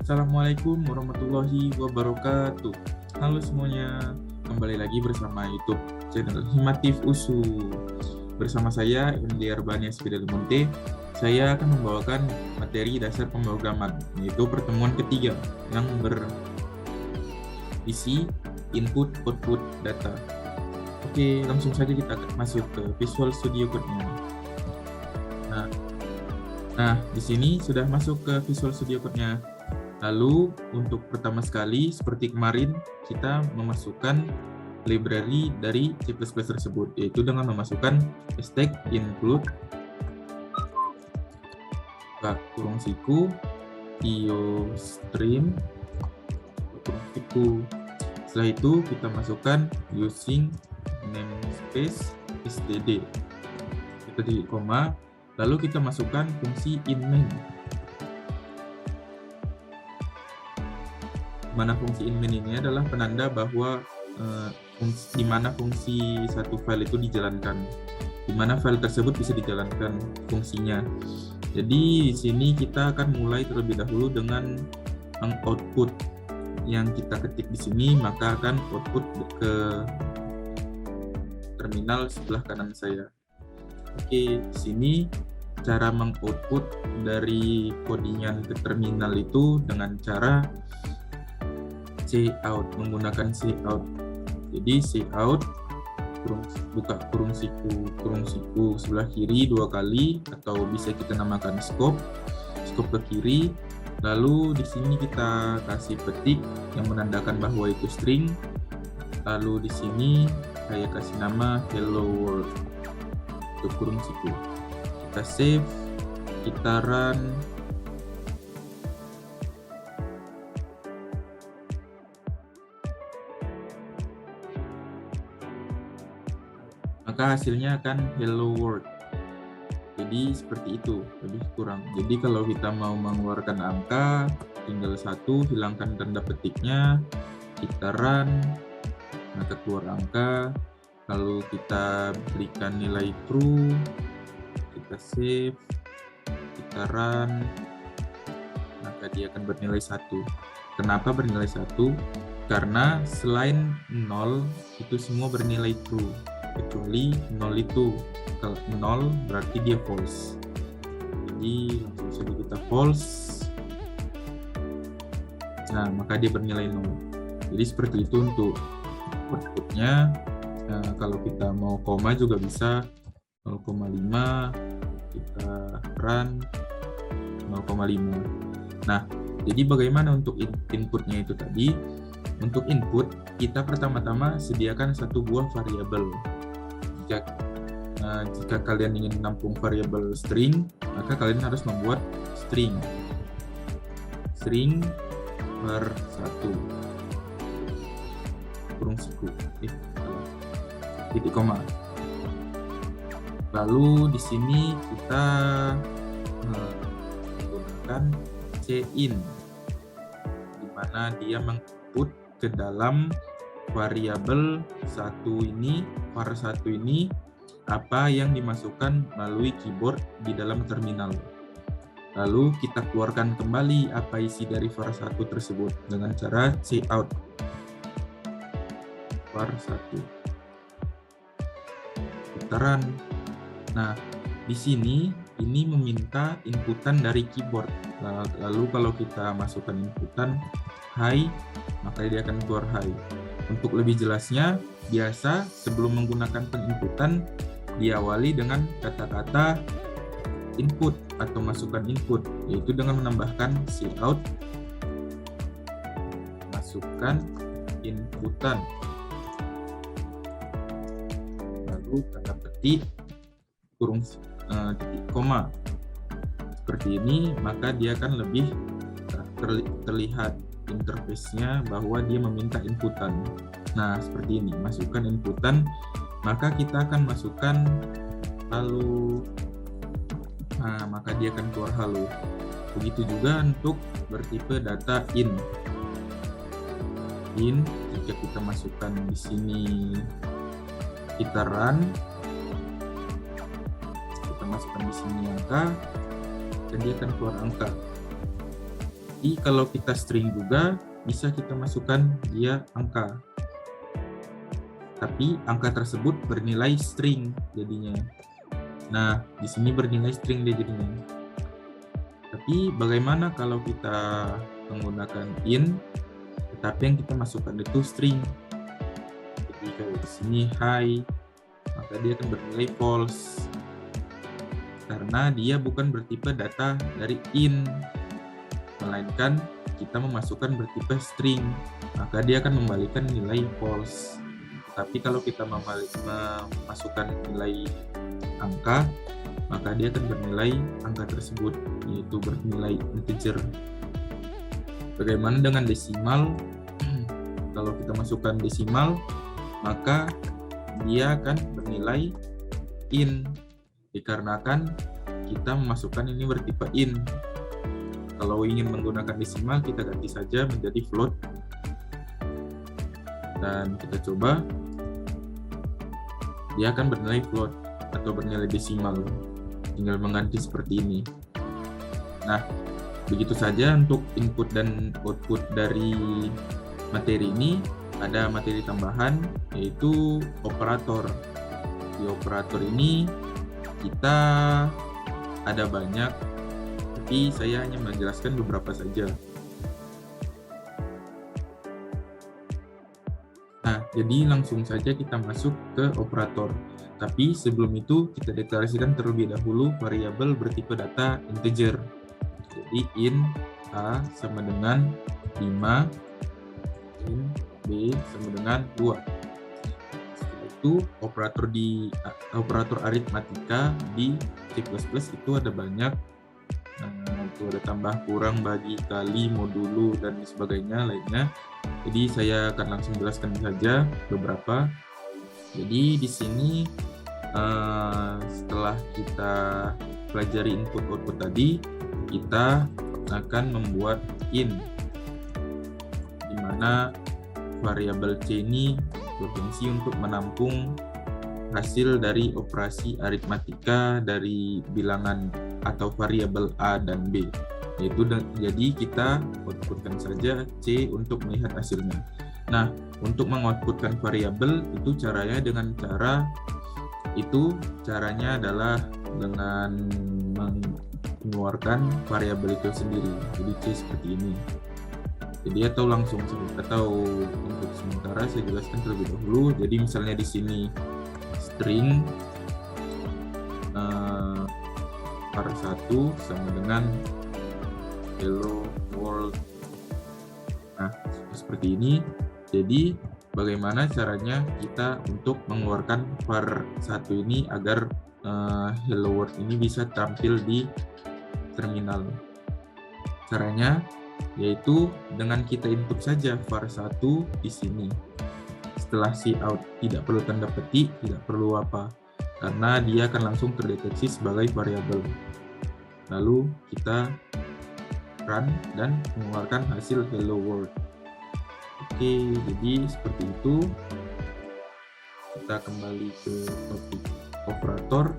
Assalamualaikum warahmatullahi wabarakatuh. Halo semuanya, kembali lagi bersama YouTube channel Himatif USU. Bersama saya, Endiar Banias Bidalmonte, saya akan membawakan materi dasar pemrograman, yaitu pertemuan ketiga yang berisi input-output data. Oke, langsung saja kita masuk ke Visual Studio Code-nya. Nah, di sini sudah masuk ke Visual Studio Code-nya. Lalu, untuk pertama sekali, seperti kemarin, kita memasukkan library dari C++ tersebut, yaitu dengan memasukkan hashtag include kurung siku iostream kurung siku. Setelah itu, kita masukkan using namespace std. Kita di koma. Lalu kita masukkan fungsi inmain. Mana fungsi inmain ini adalah penanda bahwa di mana fungsi satu file itu dijalankan, di mana file tersebut bisa dijalankan fungsinya. Jadi di sini kita akan mulai terlebih dahulu dengan output yang kita ketik di sini, maka akan output ke terminal sebelah kanan saya. Oke, di sini cara mengoutput dari codingan ke terminal itu dengan cara cout, menggunakan cout. Jadi cout buka kurung siku sebelah kiri 2 kali, atau bisa kita namakan scope ke kiri. Lalu di sini kita kasih petik yang menandakan bahwa itu string. Lalu di sini saya kasih nama hello world untuk kurung siku. Kita save, kita run. Maka hasilnya akan hello world. Jadi seperti itu, lebih kurang. Jadi kalau kita mau mengeluarkan angka, tinggal 1, hilangkan tanda petiknya, kita run, maka keluar angka. Lalu kita berikan nilai true, kita save, kita run, maka dia akan bernilai 1. Kenapa bernilai 1? Karena selain 0, itu semua bernilai true. Kecuali 0 itu, kalau 0 berarti dia false. Jadi langsung saja kita false. Nah, maka dia bernilai 0. Jadi seperti itu untuk outputnya. Nah, kalau kita mau koma juga bisa 0,5, kita run 0,5. Nah, jadi bagaimana untuk inputnya itu tadi? Untuk input, kita pertama-tama sediakan satu buah variabel. Jika kalian ingin menampung variabel string, maka kalian harus membuat string var 1 kurung siku titik koma. Lalu di sini kita menggunakan cin, di mana dia menginput ke dalam variabel var 1 ini apa yang dimasukkan melalui keyboard di dalam terminal. Lalu kita keluarkan kembali apa isi dari var 1 tersebut dengan cara cout var 1. Kita run. Nah, di sini ini meminta inputan dari keyboard. Lalu kalau kita masukkan inputan high, maka dia akan keluar high. Untuk lebih jelasnya, biasa sebelum menggunakan penginputan diawali dengan kata-kata input atau masukkan input, yaitu dengan menambahkan cout masukkan inputan, lalu tanda petik kurung titik koma. Seperti ini, maka dia akan lebih terlihat interface-nya bahwa dia meminta inputan. Nah, seperti ini, masukkan inputan, maka kita akan masukkan halo. Nah, maka dia akan keluar halo. Begitu juga untuk bertipe data in. Jika kita masukkan di sini, kita run, kita masukkan di sini angka, dan dia akan keluar angka. Tapi kalau kita string juga, bisa kita masukkan dia angka. Tapi angka tersebut bernilai string jadinya. Nah, di sini bernilai string dia jadinya. Tapi bagaimana kalau kita menggunakan int, tetapi yang kita masukkan itu string. Jadi kalau di sini hi, maka dia akan bernilai false. Karena dia bukan bertipe data dari int, melainkan kita memasukkan bertipe string, maka dia akan membalikan nilai false. Tapi kalau kita memasukkan nilai angka, maka dia akan bernilai angka tersebut, yaitu bernilai integer. Bagaimana dengan desimal? Kalau kita masukkan desimal, maka dia akan bernilai int, dikarenakan kita memasukkan ini bertipe int. Kalau ingin menggunakan desimal, kita ganti saja menjadi float. Dan kita coba, dia akan bernilai float atau bernilai desimal. Tinggal mengganti seperti ini. Nah, begitu saja untuk input dan output dari materi ini. Ada materi tambahan, yaitu operator. Di operator ini kita ada banyak, tapi saya hanya menjelaskan beberapa saja. Nah, jadi langsung saja kita masuk ke operator. Tapi sebelum itu kita deklarasikan terlebih dahulu variabel bertipe data integer. Jadi int a sama dengan 5, int b sama dengan 2. Setelah itu operator aritmatika di C++ itu ada banyak. Itu ada tambah, kurang, bagi, kali, modulo, dan sebagainya lainnya. Jadi saya akan langsung jelaskan saja beberapa. Jadi di sini setelah kita pelajari input output tadi, kita akan membuat int, di mana variabel c ini berfungsi untuk menampung hasil dari operasi aritmatika dari bilangan atau variabel a dan b. Yaitu jadi kita outputkan saja c untuk melihat hasilnya. Nah, untuk mengoutputkan variabel itu caranya dengan caranya adalah dengan mengeluarkan variabel itu sendiri. Jadi c seperti ini. Jadi untuk sementara saya jelaskan terlebih dahulu. Jadi misalnya di sini string var1 sama dengan hello world. Nah, seperti ini. Jadi bagaimana caranya kita untuk mengeluarkan var1 ini agar hello world ini bisa tampil di terminal. Caranya yaitu dengan kita input saja var1 di sini. Setelah cout, tidak perlu tanda petik, tidak perlu apa, karena dia akan langsung terdeteksi sebagai variabel. Lalu kita run dan mengeluarkan hasil hello world. Oke, jadi seperti itu. Kita kembali ke topik operator.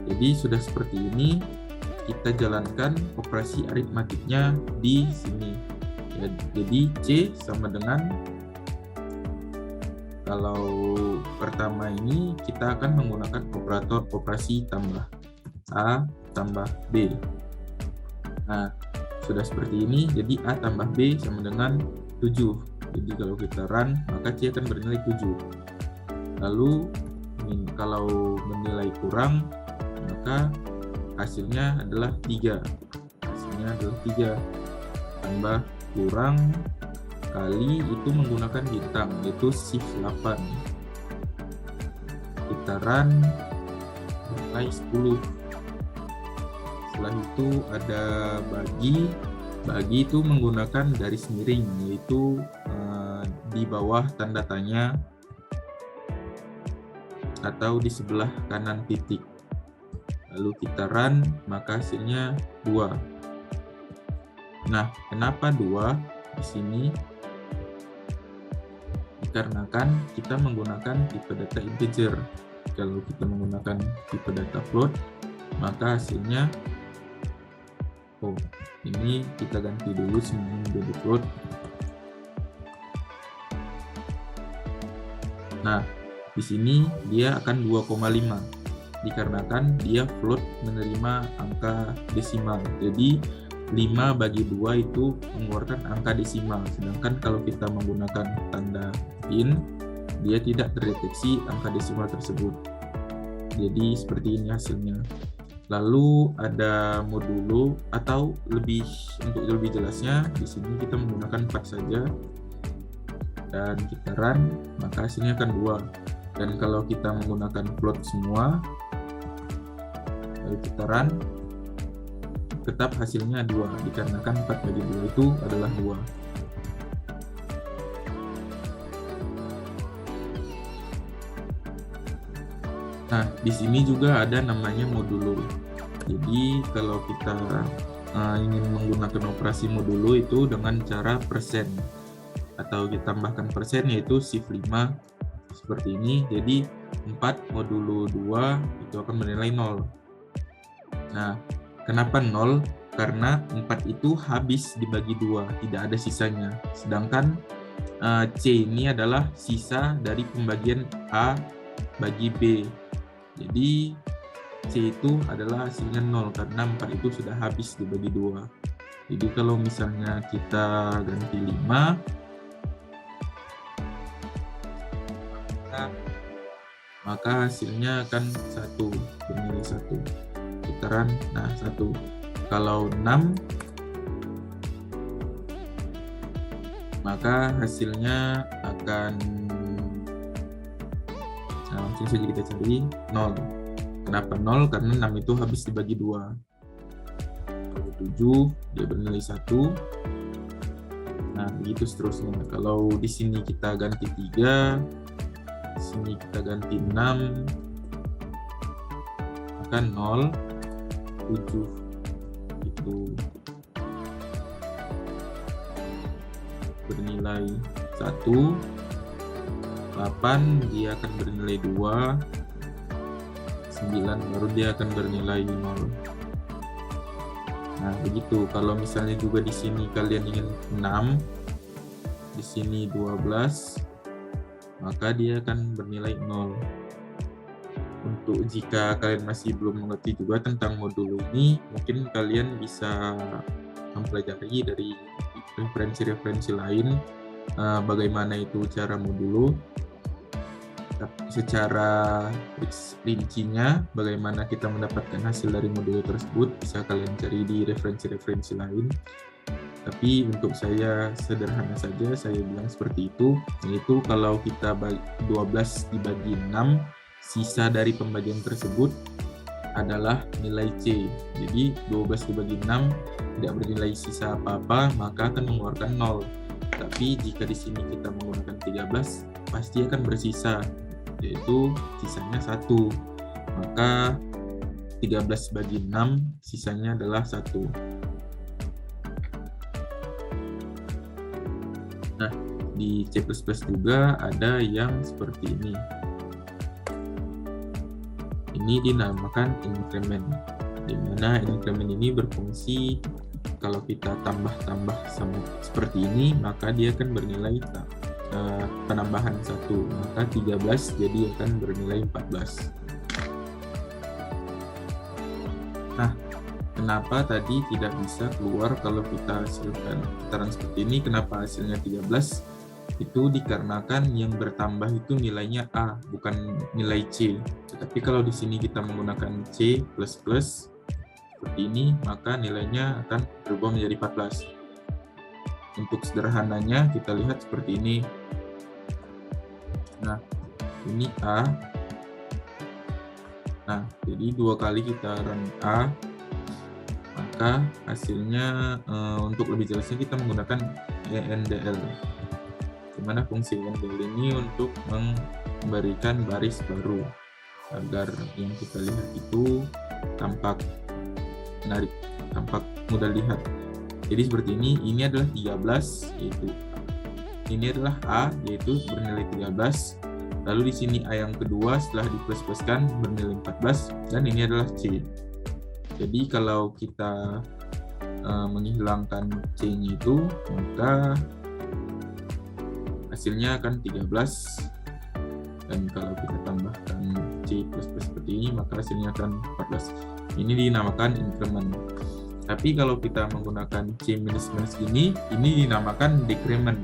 Jadi sudah seperti ini. Kita jalankan operasi aritmatiknya di sini. Ya, jadi C sama dengan, kalau pertama ini kita akan menggunakan operator operasi tambah A tambah B. Nah, sudah seperti ini. Jadi A tambah B sama dengan 7. Jadi kalau kita run, maka C akan bernilai 7. Lalu kalau menilai kurang, maka hasilnya adalah 3. Hasilnya adalah 3. Tambah kurang kali itu menggunakan bintang, yaitu shift 8. Kita run, bernilai 10. Setelah itu ada bagi. Bagi itu menggunakan garis miring, yaitu di bawah tanda tanya atau di sebelah kanan titik. Lalu kita run, maka hasilnya 2. Nah, kenapa 2 di sini? Dikarenakan kita menggunakan tipe data integer. Kalau kita menggunakan tipe data float, maka hasilnya Oh, ini kita ganti dulu semuanya menjadi float. Nah, di sini dia akan 2,5 dikarenakan dia float menerima angka desimal. Jadi 5 bagi 2 itu mengeluarkan angka desimal. Sedangkan kalau kita menggunakan tanda in, dia tidak terdeteksi angka desimal tersebut. Jadi seperti ini hasilnya. Lalu ada modulo, atau untuk lebih jelasnya di sini kita menggunakan 4 saja dan kita run, maka hasilnya akan 2. Dan kalau kita menggunakan float semua lalu kita run, tetap hasilnya 2 dikarenakan 4 bagi 2 itu adalah 2. Nah, di sini juga ada namanya modulo. Jadi kalau kita ingin menggunakan operasi modulo itu dengan cara persen, atau kita tambahkan persen, yaitu shift 5 seperti ini. Jadi 4 modulo 2 itu akan bernilai 0. Nah, kenapa 0? Karena 4 itu habis dibagi 2, tidak ada sisanya. Sedangkan C ini adalah sisa dari pembagian A bagi B. Jadi C itu adalah hasilnya 0 karena 4 itu sudah habis dibagi 2. Jadi kalau misalnya kita ganti 5, maka hasilnya akan 1, bernilai 1. Kita run, nah 1. Kalau 6, maka hasilnya akan, langsung saja kita cari 0. Kenapa 0? Karena 6 itu habis dibagi 2. Kalau 7, dia bernilai 1. Nah, begitu seterusnya. Kalau di sini kita ganti 3, di sini kita ganti 6, maka 0, 7 itu bernilai 1. 8 dia akan bernilai 2, 9 baru dia akan bernilai 0. Nah, begitu. Kalau misalnya juga di sini kalian ingin 6, di sini 12, maka dia akan bernilai 0. Untuk jika kalian masih belum mengerti juga tentang modulo ini, mungkin kalian bisa mempelajari dari referensi-referensi lain bagaimana itu cara modulo. Secara rincinya bagaimana kita mendapatkan hasil dari modulo tersebut bisa kalian cari di referensi-referensi lain. Tapi untuk saya sederhana saja, saya bilang seperti itu, yaitu kalau kita 12 dibagi 6, sisa dari pembagian tersebut adalah nilai C. Jadi 12 dibagi 6 tidak bernilai sisa apa-apa, maka akan mengeluarkan 0. Tapi jika di sini kita menggunakan 13, pasti akan bersisa, yaitu sisanya 1. Maka 13 bagi 6, sisanya adalah 1. Nah, di C++ juga ada yang seperti ini. Ini dinamakan increment, di mana increment ini berfungsi kalau kita tambah-tambah seperti ini, maka dia akan bernilai penambahan 1, maka 13 jadi akan bernilai 14. Nah, kenapa tadi tidak bisa keluar kalau kita hasilkan putaran seperti ini? Kenapa hasilnya 13? Itu dikarenakan yang bertambah itu nilainya A, bukan nilai C. Tetapi kalau di sini kita menggunakan C++ seperti ini, maka nilainya akan berubah menjadi 14. Untuk sederhananya kita lihat seperti ini. Nah, ini A. Nah, jadi 2 kali kita run A, maka hasilnya untuk lebih jelasnya kita menggunakan ENDL. Dimana fungsi ENDL ini untuk memberikan baris baru agar yang kita lihat itu tampak menarik, tampak mudah lihat. Jadi seperti ini adalah 13, yaitu ini adalah A, yaitu bernilai 13. Lalu di sini A yang kedua setelah di++kan bernilai 14, dan ini adalah C. Jadi kalau kita menghilangkan C-nya itu, maka hasilnya akan 13. Dan kalau kita tambahkan C plus seperti ini, maka hasilnya akan 14. Ini dinamakan increment. Tapi kalau kita menggunakan C minus ini dinamakan decrement.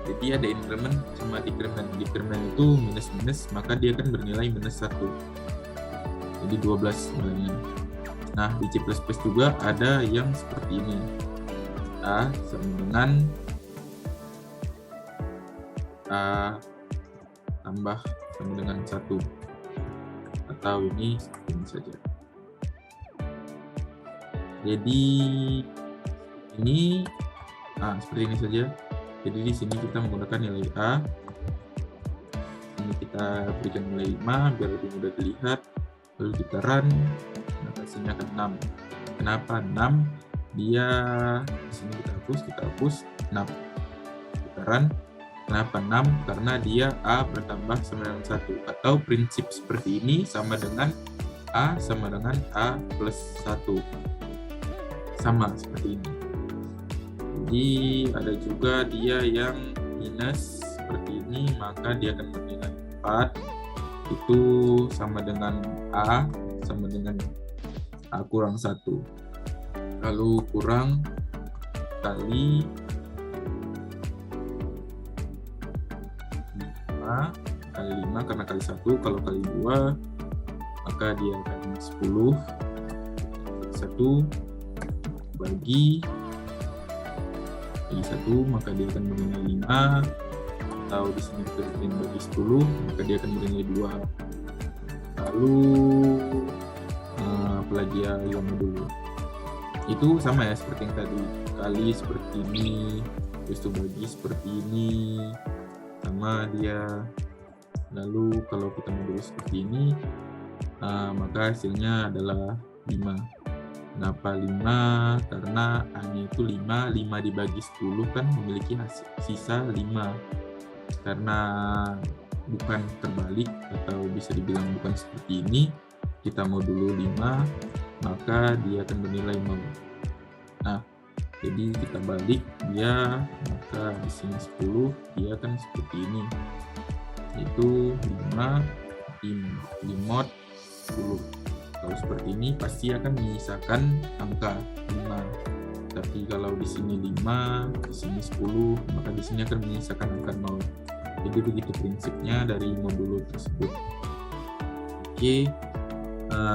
Jadi ada increment sama decrement. Decrement itu minus, maka dia akan bernilai -1. Jadi 12 nilainya. Nah, di C++ juga ada yang seperti ini. A sama dengan A tambah sama dengan 1. Atau ini seperti ini saja. Jadi ini seperti ini saja. Jadi di sini kita menggunakan nilai A. Ini kita berikan nilai 5 biar lebih mudah dilihat. Lalu kita run, maka hasilnya akan 6. Kenapa 6? Dia di sini kita hapus 6. Kita run. Kenapa 6? Karena dia A bertambah sama dengan 1. Atau prinsip seperti ini sama dengan A sama dengan A plus 1. Sama seperti ini. Jadi ada juga dia yang minus seperti ini, maka dia akan bernilai 4. Itu sama dengan A sama dengan A kurang 1. Lalu kurang kali 5 kali 5 karena kali 1, kalau kali 2 maka dia akan 10. 1 bagi 1 maka dia akan bernilai 5. Atau di sini kita bikin bagi 10, maka dia akan bernilai 2. Lalu apalagi yang dulu itu sama ya seperti yang tadi, kali seperti ini, terus itu bagi seperti ini, sama dia. Lalu kalau kita modulo seperti ini, maka hasilnya adalah 5. Kenapa 5? Karena A-nya itu 5 dibagi 10 kan memiliki sisa 5. Karena bukan terbalik atau bisa dibilang bukan seperti ini, kita modulo 5, maka dia akan bernilai 0. Nah, jadi kita balik dia, maka di sini 10, dia akan seperti ini, yaitu 5 di mod 10. Kalau seperti ini pasti akan menyisakan angka 5. Tapi kalau di sini 5, di sini 10, maka di sini akan menyisakan angka 0. Jadi begitu prinsipnya dari modulo tersebut. Oke,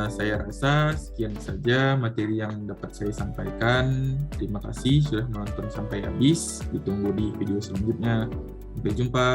saya rasa sekian saja materi yang dapat saya sampaikan. Terima kasih sudah menonton sampai habis. Ditunggu di video selanjutnya. Sampai jumpa.